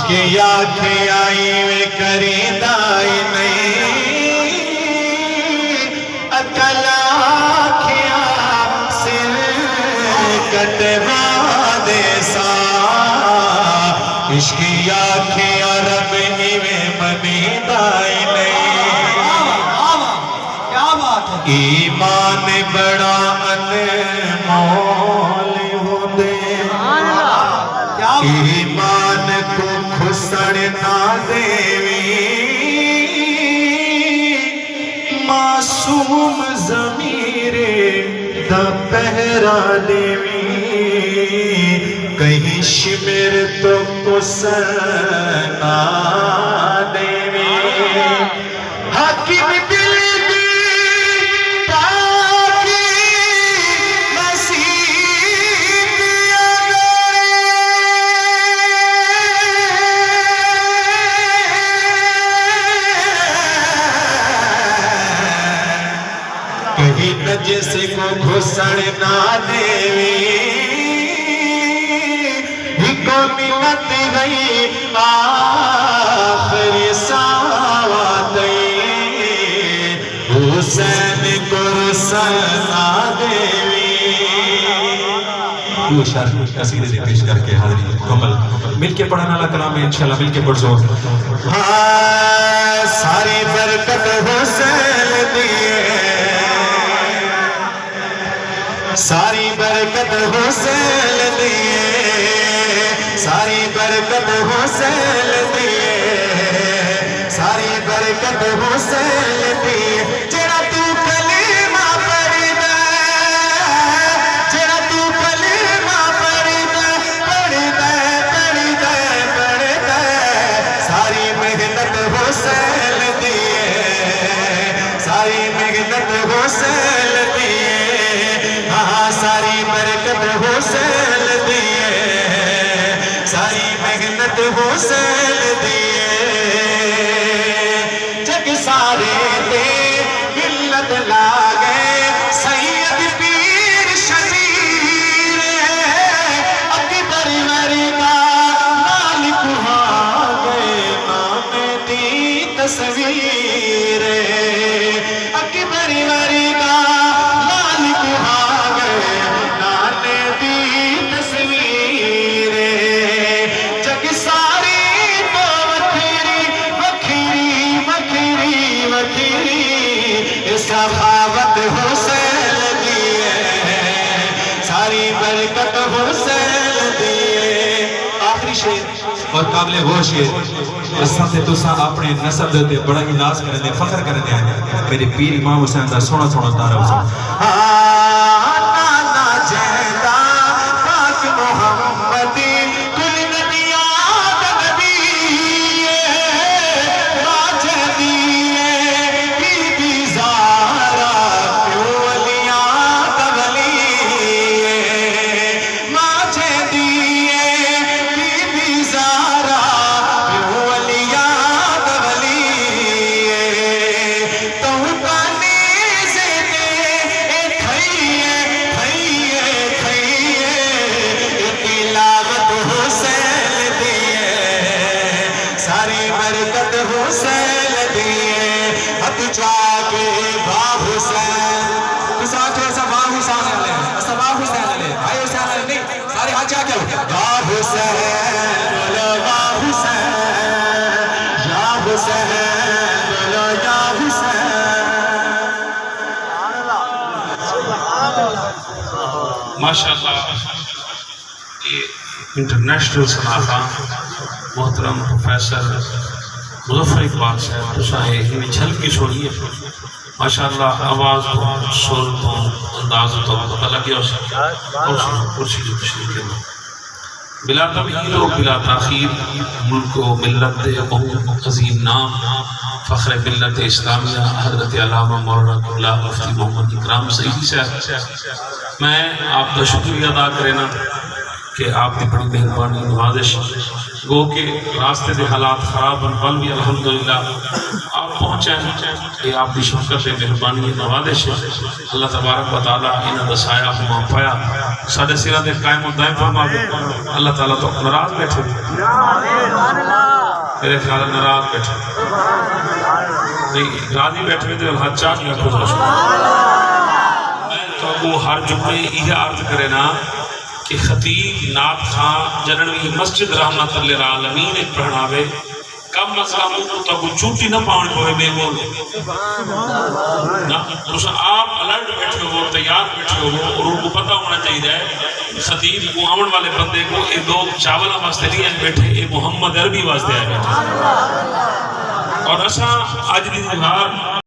عشق آنکھیں آئی وے کریندہ نہیں اکل آنکھیاں سر کٹوا دے سا عشق آنکھیں عرب ایویں منیندہ ایمان بڑا انمول ہوندے ایمان کو کھسڑ نہ دیوی معصوم ضمیر دا پہرا دیوی کہیں شمر تو کسنا دیوی حاکم دل جس کو گھسڑ نہ دیوی ہکو منت گئی آخر ساوات حسین کو رسل نہ دیوی وہ شعر قصیدے سے پیش کر کے حاضری کمل مل کے پڑھنا اللہ کلام ہے انشاءاللہ مل کے پڑھ سو ساری برکت حسین دیئے ساری برکت حسین دیئے ساری برکت حسین دیئے ساری برکت حسین دیئے جڑا تو کلمہ پڑھی دے جڑا تو کلمہ پڑھی دے پڑھی دے پڑھی دے پڑھی دے ساری محنت حسین دیئے ساری محنت حسین دیئے ساری برکت حسین دیئے ساری محنت حسین دیئے جگ سارے دے ملت لاغے سید پیر شبیر اکبر ورگا مالک آگے نام دی تصویر اکبر ورگا مالک آگے نام دی تصویر جگ ساری تو وکھری وکھری وکھری وکھری سخاوت حسین دیئے ساری برکت حسین دیئے آخری شعر اور قابل غور شعر اس ساتھ تو سا اپنے نسب دیتے بڑا ہی ناز کرنے دے فخر کرنے دے میرے پیر امام حسین دا سونا سونا تارا حسین نانا جہدہ پاک محمدی کل نبیات نبی راجہ دیئے بی بی زارا پیو ولیات ولی راجہ دیئے بی بی زارا پیو ولیات ولی تو پانی سے دے تھئیے تھئیے تھئیے تلاوت حسین دیئے ساری برکت حسین دیئے حد چاکے با حسین کس آنچو ایسا با حسین علیہ ایسا با حسین علیہ بھائی حسین علیہ نہیں سارے ہاتھ چاکے با حسین بولو با حسین یا حسین بولو یا حسین ماشاءاللہ یہ انٹرنیشنل صنافہ محترم پروفیسر مظفر اقبال صاحب تو شاہے ہمیں چھل کی چھوڑیے ماشاءاللہ آواز تو سر تو انداز تو پتہ لگیا اسے کرسی جو تشریف کے لئے بلا تمہید و بلا تاخیر ملک و ملت بہت عظیم نام فخر ملت اسلامیہ حضرت علامہ مولانا اللہ مفتی محمد اکرام سعیدی صاحب میں آپ کا شکریہ ادا کرنا کہ آپ نے بڑی مہربانی نوازش گو کے راستے دے حالات خراب ہیں، بل بھی الحمدللہ آپ پہنچے ہیں، یہ آپ کی شفقت مہربانی نوازش ہے۔ اللہ تبارک و تعالیٰ انہاں دا سایہ ہم پایا ساڈے سراں تے قائم و دائم فرماوے۔ اللہ تعالیٰ تو ناراض بیٹھے میرے خیال ناراض بیٹھے نہیں، راضی بیٹھے ہوئے تو ہاتھ چاہ کیا خود رسول میں تو وہ ہر جمعے یہ عرض کرے نا کہ خطیب نعت خان جننوی مسجد رحمت للعالمین ایک پڑھناوے کم مسئلہ کو تو چوٹی نہ پاؤں کوئی بے بول تو آپ الرٹ بیٹھے ہو، تیار بیٹھے ہو، اور ان کو پتہ ہونا چاہیے خطیب کو آمن والے بندے کو یہ لوگ چاولہ واسطے نہیں آئے بیٹھے، یہ محمد عربی واسطے آئے بیٹھے اور اچھا آج دی دھار